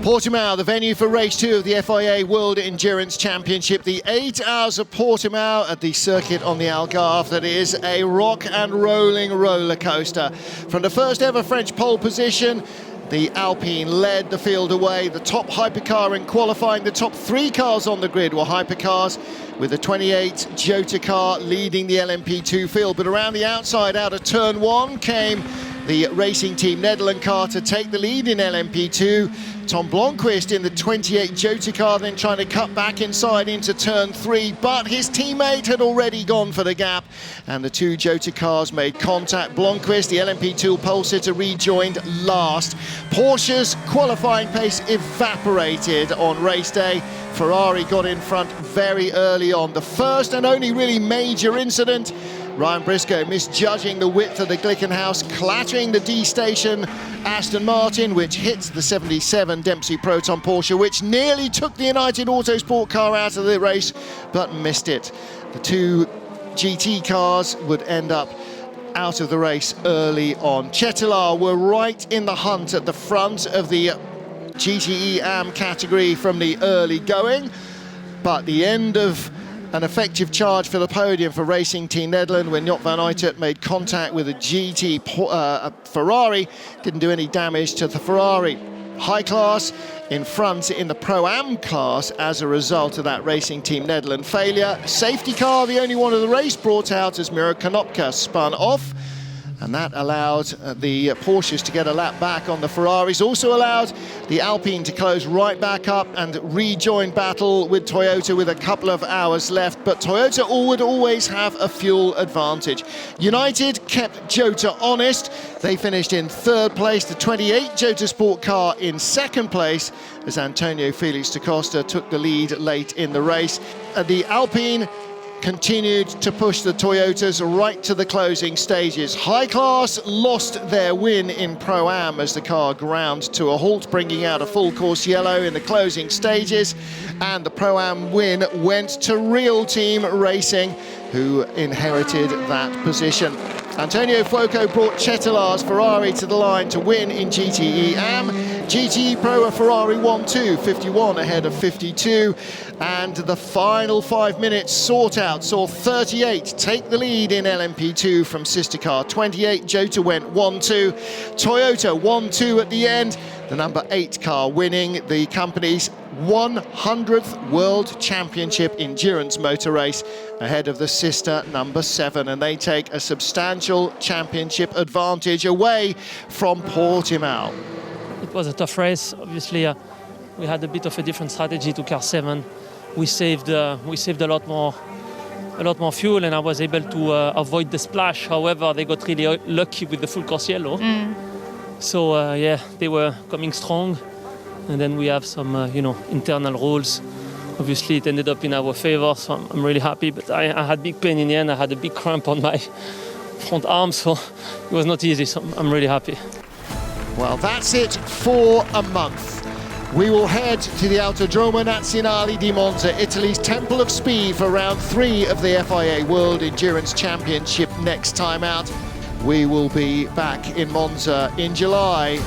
Portimao, the venue for race 2 of the FIA World Endurance Championship, the 8 Hours of Portimao at the circuit on the Algarve. That is a rock and rolling roller coaster. From the first ever French pole position, the Alpine led the field away. The top hypercar in qualifying, the top 3 cars on the grid were hypercars, with the 28 Jota car leading the LMP2 field. But around the outside, out of turn 1, came the Racing Team Netherlands car to take the lead in LMP2. Tom Blomqvist in the 28 Jota car, then trying to cut back inside into turn 3, but his teammate had already gone for the gap, and the 2 Jota cars made contact. Blomqvist, the LMP2 pole sitter, rejoined last. Porsche's qualifying pace evaporated on race day. Ferrari got in front very early on. The first and only really major incident, Ryan Briscoe misjudging the width of the Glickenhaus, clattering the D-station Aston Martin, which hits the 77 Dempsey Proton Porsche, which nearly took the United Autosport car out of the race, but missed it. The 2 GT cars would end up out of the race early on. Cetilar were right in the hunt at the front of the GTE AM category from the early going, but the end of an effective charge for the podium for Racing Team Netherlands when Joop van Uitert made contact with a GT Ferrari. Didn't do any damage to the Ferrari. High class in front in the Pro-Am class as a result of that Racing Team Netherlands failure. Safety car, the only one of the race, brought out as Miro Konopka spun off, and that allowed the Porsches to get a lap back on the Ferraris. Also allowed the Alpine to close right back up and rejoin battle with Toyota with a couple of hours left, but Toyota would always have a fuel advantage. United kept Jota honest. They finished in 3rd place, the 28 Jota Sport car in 2nd place, as Antonio Felix da Costa took the lead late in the race. The Alpine continued to push the Toyotas right to the closing stages. High Class lost their win in Pro-Am as the car ground to a halt, bringing out a full course yellow in the closing stages, and the Pro-Am win went to Real Team Racing, who inherited that position. Antonio Fuoco brought Cetilar's Ferrari to the line to win in GTE AM. GTE Pro, a Ferrari 1-2, 51 ahead of 52. And the final 5 minutes saw 38 take the lead in LMP2 from sister car 28. Jota went 1-2. Toyota 1-2 at the end. The number 8 car winning the company's 100th World Championship Endurance Motor Race ahead of the sister number 7, and they take a substantial championship advantage away from Portimao. It was a tough race. Obviously, we had a bit of a different strategy to car 7. We saved a lot more fuel, and I was able to avoid the splash. However, they got really lucky with the full course yellow. So yeah, they were coming strong, and then we have some internal rules. Obviously, it ended up in our favor, so I'm really happy. But I had big pain in the end. I had a big cramp on my front arm, so it was not easy. So I'm really happy. Well, that's it for a month. We will head to the Autodromo Nazionale di Monza, Italy's Temple of Speed, for round 3 of the FIA World Endurance Championship next time out. We will be back in Monza in July.